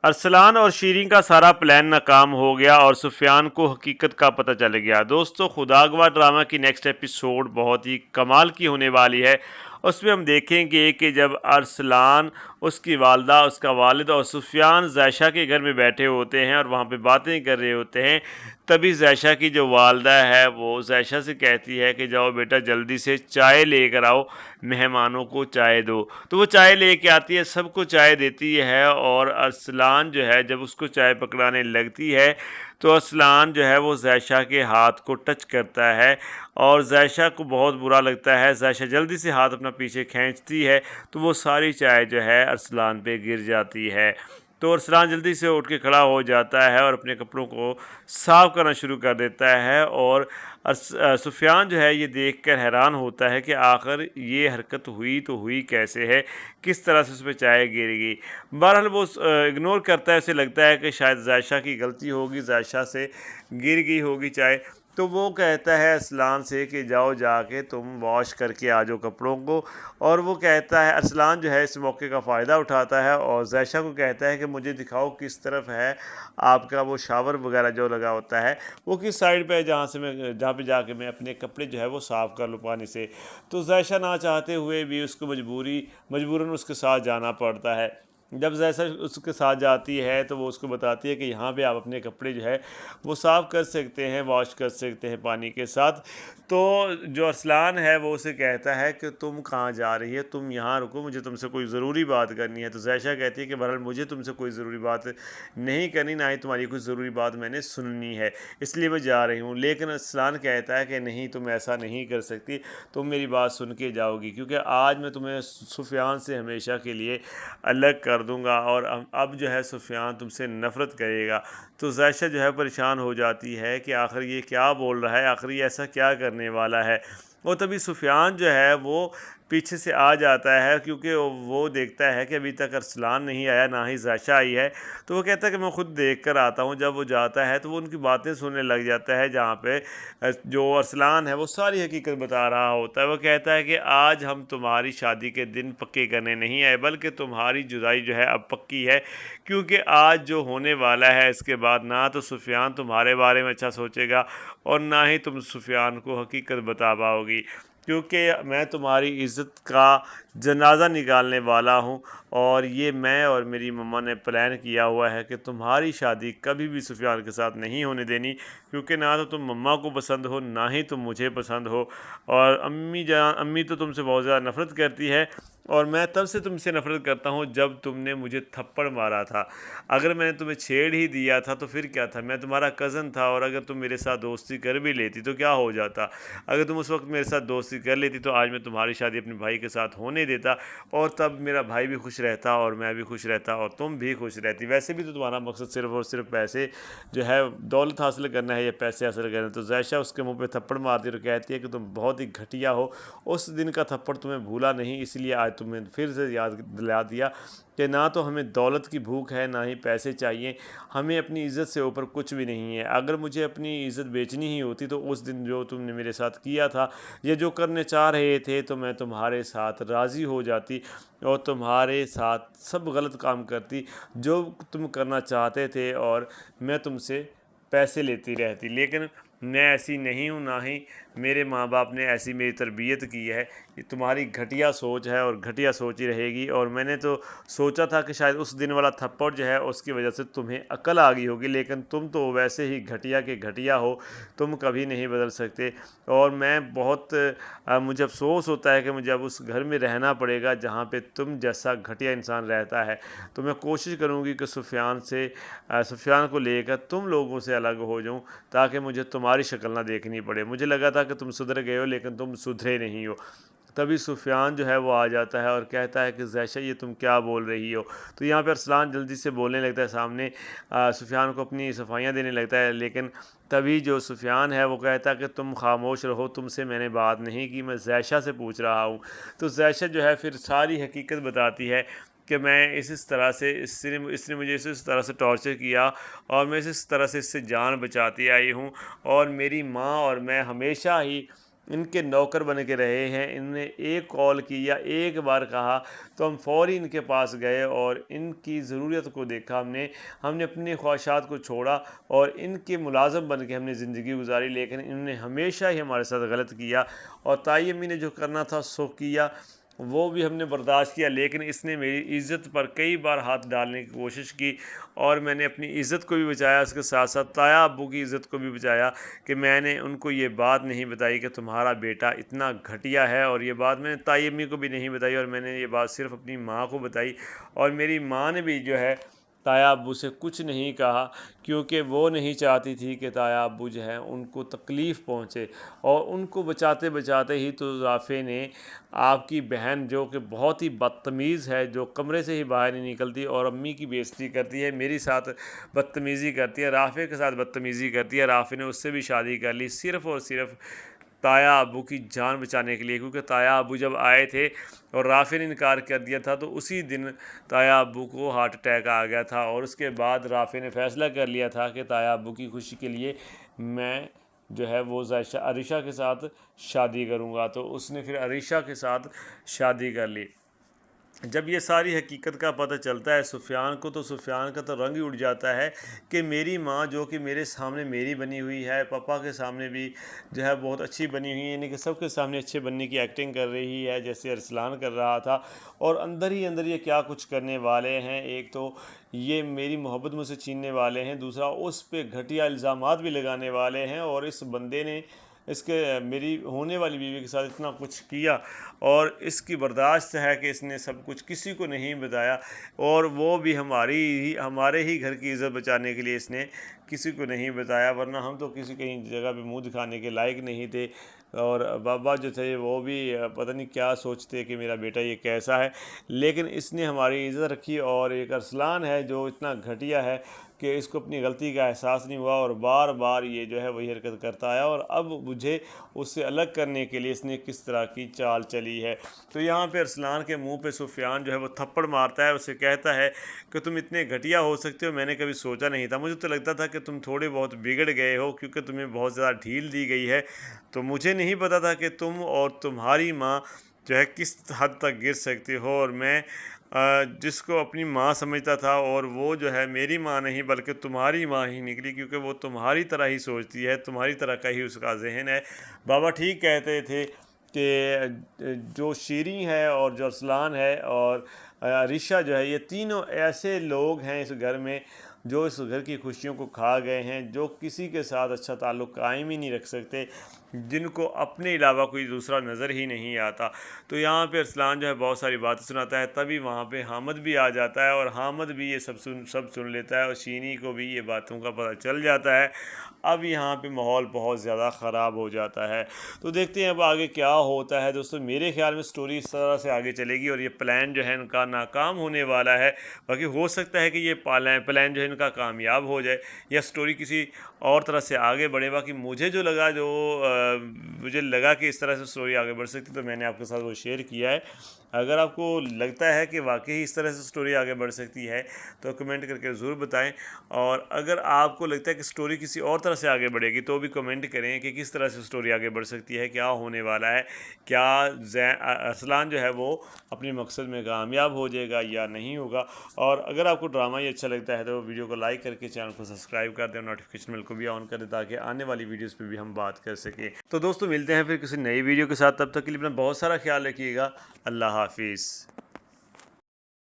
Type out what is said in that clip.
ارسلان اور شیریں کا سارا پلان ناکام ہو گیا اور سفیان کو حقیقت کا پتہ چل گیا۔ دوستو، خداگواہ ڈرامہ کی نیکسٹ ایپیسوڈ بہت ہی کمال کی ہونے والی ہے۔ اس میں ہم دیکھیں گے کہ جب ارسلان، اس کی والدہ، اس کا والد اور سفیان ذائشہ کے گھر میں بیٹھے ہوتے ہیں اور وہاں پہ باتیں کر رہے ہوتے ہیں، تبھی ذائشہ کی جو والدہ ہے وہ ذائشہ سے کہتی ہے کہ جاؤ بیٹا جلدی سے چائے لے کر آؤ، مہمانوں کو چائے دو۔ تو وہ چائے لے کے آتی ہے، سب کو چائے دیتی ہے، اور ارسلان جو ہے جب اس کو چائے پکڑانے لگتی ہے تو ارسلان جو ہے وہ ذائشہ کے ہاتھ کو ٹچ کرتا ہے اور ذائشہ کو بہت برا لگتا ہے۔ ذائشہ جلدی سے ہاتھ اپنا پیچھے کھینچتی ہے تو وہ ساری چائے جو ہے ارسلان پہ گر جاتی ہے۔ تو ارسلان جلدی سے اٹھ کے کھڑا ہو جاتا ہے اور اپنے کپڑوں کو صاف کرنا شروع کر دیتا ہے، اور سفیان جو ہے یہ دیکھ کر حیران ہوتا ہے کہ آخر یہ حرکت ہوئی تو ہوئی کیسے ہے، کس طرح سے اس پہ چائے گر گئی۔ بہرحال وہ اگنور کرتا ہے، اسے لگتا ہے کہ شاید ذائشہ کی غلطی ہوگی، ذائشہ سے گر گئی ہوگی چائے۔ تو وہ کہتا ہے ارسلان سے کہ جاؤ جا کے تم واش کر کے آ جاؤ کپڑوں کو، اور وہ کہتا ہے، ارسلان جو ہے اس موقع کا فائدہ اٹھاتا ہے اور ذائشہ کو کہتا ہے کہ مجھے دکھاؤ کس طرف ہے آپ کا وہ شاور وغیرہ جو لگا ہوتا ہے، وہ کس سائڈ پہ ہے جہاں پہ جا کے میں اپنے کپڑے جو ہے وہ صاف کر لوں پانی سے۔ تو ذائشہ نہ چاہتے ہوئے بھی اس کو مجبوراً اس کے ساتھ جانا پڑتا ہے۔ جب ذائشہ اس کے ساتھ جاتی ہے تو وہ اس کو بتاتی ہے کہ یہاں پہ آپ اپنے کپڑے جو ہے وہ صاف کر سکتے ہیں، واش کر سکتے ہیں پانی کے ساتھ۔ تو جو ارسلان ہے وہ اسے کہتا ہے کہ تم کہاں جا رہی ہے، تم یہاں رکو، مجھے تم سے کوئی ضروری بات کرنی ہے۔ تو ذائشہ کہتی ہے کہ بہرحال مجھے تم سے کوئی ضروری بات نہیں کرنی، نہ ہی تمہاری کوئی ضروری بات میں نے سننی ہے، اس لیے میں جا رہی ہوں۔ لیکن ارسلان کہتا ہے کہ نہیں، تم ایسا نہیں کر سکتی، تم میری بات سن کے جاؤ گی، کیونکہ آج میں تمہیں سفیان سے ہمیشہ کے لیے الگ کر دوں گا اور اب جو ہے سفیان تم سے نفرت کرے گا۔ تو ذائشہ جو ہے پریشان ہو جاتی ہے کہ آخر یہ کیا بول رہا ہے، آخر یہ ایسا کیا کرنے والا ہے۔ اور تبھی سفیان جو ہے وہ پیچھے سے آ جاتا ہے، کیونکہ وہ دیکھتا ہے کہ ابھی تک ارسلان نہیں آیا، نہ ہی ذائشہ آئی ہے۔ تو وہ کہتا ہے کہ میں خود دیکھ کر آتا ہوں۔ جب وہ جاتا ہے تو وہ ان کی باتیں سننے لگ جاتا ہے، جہاں پہ جو ارسلان ہے وہ ساری حقیقت بتا رہا ہوتا ہے۔ وہ کہتا ہے کہ آج ہم تمہاری شادی کے دن پکے کرنے نہیں آئے، بلکہ تمہاری جدائی جو ہے اب پکی ہے، کیونکہ آج جو ہونے والا ہے اس کے بعد نہ تو سفیان تمہارے بارے میں اچھا سوچے گا اور نہ ہی تم سفیان کو حقیقت بتا پاؤ گی، کیونکہ میں تمہاری عزت کا جنازہ نکالنے والا ہوں، اور یہ میں اور میری مما نے پلان کیا ہوا ہے کہ تمہاری شادی کبھی بھی سفیان کے ساتھ نہیں ہونے دینی، کیونکہ نہ تو تم مما کو پسند ہو، نہ ہی تم مجھے پسند ہو، اور امی تو تم سے بہت زیادہ نفرت کرتی ہے، اور میں تب سے تم سے نفرت کرتا ہوں جب تم نے مجھے تھپڑ مارا تھا۔ اگر میں نے تمہیں چھیڑ ہی دیا تھا تو پھر کیا تھا، میں تمہارا کزن تھا، اور اگر تم میرے ساتھ دوستی کر بھی لیتی تو کیا ہو جاتا، اگر تم اس وقت میرے ساتھ دوستی کر لیتی تو آج میں تمہاری شادی اپنے بھائی کے ساتھ ہونے دیتا، اور تب میرا بھائی بھی خوش رہتا اور میں بھی خوش رہتا اور تم بھی خوش رہتی۔ ویسے بھی تو تمہارا مقصد صرف اور صرف پیسے جو ہے دولت حاصل کرنا ہے یا پیسے حاصل کرنا ہے۔ تو ذائشہ اس کے منہ پہ تھپڑ مارتی اور کہتی ہے کہ تم بہت ہی گھٹیا ہو، اس دن کا تھپڑ تمہیں بھولا نہیں، اس لیے آج تمہیں پھر سے یاد دلا دیا کہ نہ تو ہمیں دولت کی بھوک ہے، نہ ہی پیسے چاہیے، ہمیں اپنی عزت سے اوپر کچھ بھی نہیں ہے۔ اگر مجھے اپنی عزت بیچنی ہی ہوتی تو اس دن جو تم نے میرے ساتھ کیا تھا یا جو کرنے چاہ رہے تھے تو میں تمہارے ساتھ راضی ہو جاتی اور تمہارے ساتھ سب غلط کام کرتی جو تم کرنا چاہتے تھے، اور میں تم سے پیسے لیتی رہتی، لیکن میں ایسی نہیں ہوں، نہ ہی میرے ماں باپ نے ایسی میری تربیت کی ہے۔ یہ تمہاری گھٹیا سوچ ہے اور گھٹیا سوچ ہی رہے گی، اور میں نے تو سوچا تھا کہ شاید اس دن والا تھپڑ جو ہے اس کی وجہ سے تمہیں عقل آ گئی ہوگی، لیکن تم تو ویسے ہی گھٹیا کے گھٹیا ہو، تم کبھی نہیں بدل سکتے، اور میں بہت مجھے افسوس ہوتا ہے کہ مجھے اب اس گھر میں رہنا پڑے گا جہاں پہ تم جیسا گھٹیا انسان رہتا ہے۔ تو میں کوشش کروں گی کہ سفیان کو لے کر تم لوگوں سے الگ ہو جاؤں، تاکہ مجھے تمہاری شکل نہ دیکھنی پڑے۔ مجھے لگا تھا کہ تم سدھر گئے ہو، لیکن تم سدھرے نہیں ہو۔ تبھی سفیان جو ہے وہ آ جاتا ہے اور کہتا ہے کہ ذائشہ یہ تم کیا بول رہی ہو۔ تو یہاں پہ ارسلان جلدی سے بولنے لگتا ہے، سامنے سفیان کو اپنی صفائیاں دینے لگتا ہے، لیکن تبھی جو سفیان ہے وہ کہتا ہے کہ تم خاموش رہو، تم سے میں نے بات نہیں کی، میں ذائشہ سے پوچھ رہا ہوں۔ تو ذائشہ جو ہے پھر ساری حقیقت بتاتی ہے کہ میں اس طرح سے اس نے مجھے اس طرح سے ٹارچر کیا، اور میں اس طرح سے اس سے جان بچاتی آئی ہوں، اور میری ماں اور میں ہمیشہ ہی ان کے نوکر بن کے رہے ہیں۔ انہوں نے ایک کال کی یا ایک بار کہا تو ہم فوری ان کے پاس گئے اور ان کی ضروریت کو دیکھا، ہم نے اپنی خواہشات کو چھوڑا اور ان کے ملازم بن کے ہم نے زندگی گزاری، لیکن انہوں نے ہمیشہ ہی ہمارے ساتھ غلط کیا اور طائی امی نے جو کرنا تھا سو کیا، وہ بھی ہم نے برداشت کیا، لیکن اس نے میری عزت پر کئی بار ہاتھ ڈالنے کی کوشش کی اور میں نے اپنی عزت کو بھی بچایا، اس کے ساتھ ساتھ طایا ابو کی عزت کو بھی بچایا کہ میں نے ان کو یہ بات نہیں بتائی کہ تمہارا بیٹا اتنا گھٹیا ہے، اور یہ بات میں نے طائی امی کو بھی نہیں بتائی اور میں نے یہ بات صرف اپنی ماں کو بتائی، اور میری ماں نے بھی جو ہے طایا ابو سے کچھ نہیں کہا کیونکہ وہ نہیں چاہتی تھی کہ طایا ابو جو ہیں ان کو تکلیف پہنچے، اور ان کو بچاتے بچاتے ہی تو رافع نے آپ کی بہن جو کہ بہت ہی بدتمیز ہے، جو کمرے سے ہی باہر نہیں نکلتی اور امی کی بے عزتی کرتی ہے، میری ساتھ بدتمیزی کرتی ہے، رافع کے ساتھ بدتمیزی کرتی ہے، رافع نے اس سے بھی شادی کر لی صرف اور صرف طایا ابو کی جان بچانے کے لیے، کیونکہ طایا ابو جب آئے تھے اور رافع نے انکار کر دیا تھا تو اسی دن طایا ابو کو ہارٹ اٹیک آ گیا تھا، اور اس کے بعد رافع نے فیصلہ کر لیا تھا کہ طایا ابو کی خوشی کے لیے میں جو ہے وہ عریشہ کے ساتھ شادی کروں گا، تو اس نے پھر عریشہ کے ساتھ شادی کر لی۔ جب یہ ساری حقیقت کا پتہ چلتا ہے سفیان کو تو سفیان کا تو رنگ ہی اڑ جاتا ہے کہ میری ماں جو کہ میرے سامنے میری بنی ہوئی ہے، پاپا کے سامنے بھی جو ہے بہت اچھی بنی ہوئی ہے، یعنی کہ سب کے سامنے اچھے بننے کی ایکٹنگ کر رہی ہے جیسے ارسلان کر رہا تھا، اور اندر ہی اندر یہ کیا کچھ کرنے والے ہیں، ایک تو یہ میری محبت مجھ سے چھیننے والے ہیں، دوسرا اس پہ گھٹیا الزامات بھی لگانے والے ہیں، اور اس بندے نے اس کے میری ہونے والی بیوی کے ساتھ اتنا کچھ کیا، اور اس کی برداشت ہے کہ اس نے سب کچھ کسی کو نہیں بتایا، اور وہ بھی ہمارے ہی گھر کی عزت بچانے کے لیے اس نے کسی کو نہیں بتایا، ورنہ ہم تو کسی کہیں جگہ پہ منہ دکھانے کے لائق نہیں تھے، اور بابا جو تھے وہ بھی پتہ نہیں کیا سوچتے کہ میرا بیٹا یہ کیسا ہے، لیکن اس نے ہماری عزت رکھی، اور ایک ارسلان ہے جو اتنا گھٹیا ہے کہ اس کو اپنی غلطی کا احساس نہیں ہوا اور بار بار یہ جو ہے وہی حرکت کرتا ہے، اور اب مجھے اس سے الگ کرنے کے لیے اس نے کس طرح کی چال چلی ہے۔ تو یہاں پہ ارسلان کے منہ پہ سفیان جو ہے وہ تھپڑ مارتا ہے، اسے کہتا ہے کہ تم اتنے گھٹیا ہو سکتے ہو، میں نے کبھی سوچا نہیں تھا، مجھے تو لگتا تھا کہ تم تھوڑے بہت بگڑ گئے ہو کیونکہ تمہیں بہت زیادہ ڈھیل دی گئی ہے، تو مجھے نہیں پتا تھا کہ تم اور تمہاری ماں جو ہے کس حد تک گر سکتے ہو، اور میں جس کو اپنی ماں سمجھتا تھا، اور وہ جو ہے میری ماں نہیں بلکہ تمہاری ماں ہی نکلی، کیونکہ وہ تمہاری طرح ہی سوچتی ہے، تمہاری طرح کا ہی اس کا ذہن ہے۔ بابا ٹھیک کہتے تھے کہ جو شیریں ہے اور جو ارسلان ہے اور عریشہ جو ہے، یہ تینوں ایسے لوگ ہیں اس گھر میں جو اس گھر کی خوشیوں کو کھا گئے ہیں، جو کسی کے ساتھ اچھا تعلق قائم ہی نہیں رکھ سکتے، جن کو اپنے علاوہ کوئی دوسرا نظر ہی نہیں آتا۔ تو یہاں پہ ارسلان جو ہے بہت ساری باتیں سناتا ہے، تبھی وہاں پہ حامد بھی آ جاتا ہے، اور حامد بھی یہ سب سن لیتا ہے، اور شینی کو بھی یہ باتوں کا پتہ چل جاتا ہے۔ اب یہاں پہ ماحول بہت زیادہ خراب ہو جاتا ہے، تو دیکھتے ہیں اب آگے کیا ہوتا ہے۔ دوستو میرے خیال میں سٹوری اس طرح سے آگے چلے گی، اور یہ پلان جو ہے ان کا ناکام ہونے والا ہے، باقی ہو سکتا ہے کہ یہ پلان جو ہے ان کا کامیاب ہو جائے یا سٹوری کسی اور طرح سے آگے بڑھے۔ باقی مجھے مجھے لگا کہ اس طرح سے سٹوری آگے بڑھ سکتی، تو میں نے آپ کے ساتھ وہ شیئر کیا ہے۔ اگر آپ کو لگتا ہے کہ واقعی اس طرح سے سٹوری آگے بڑھ سکتی ہے تو کمنٹ کر کے ضرور بتائیں، اور اگر آپ کو لگتا ہے کہ سٹوری کسی اور طرح سے آگے بڑھے گی تو بھی کمنٹ کریں کہ کس طرح سے سٹوری آگے بڑھ سکتی ہے، کیا ہونے والا ہے، کیا ارسلان جو ہے وہ اپنے مقصد میں کامیاب ہو جائے گا یا نہیں ہوگا۔ اور اگر آپ کو ڈرامہ یہ اچھا لگتا ہے تو ویڈیو کو لائک کر کے چینل کو سبسکرائب کر دیں، اور نوٹیفیکیشن بیل کو بھی آن کر دیں تاکہ آنے والی ویڈیوز پہ بھی ہم بات کر سکیں۔ تو دوستو ملتے ہیں پھر کسی نئی ویڈیو کے ساتھ، تب تک کے لیے اپنا بہت سارا خیال رکھیے گا۔ اللہ حافظ۔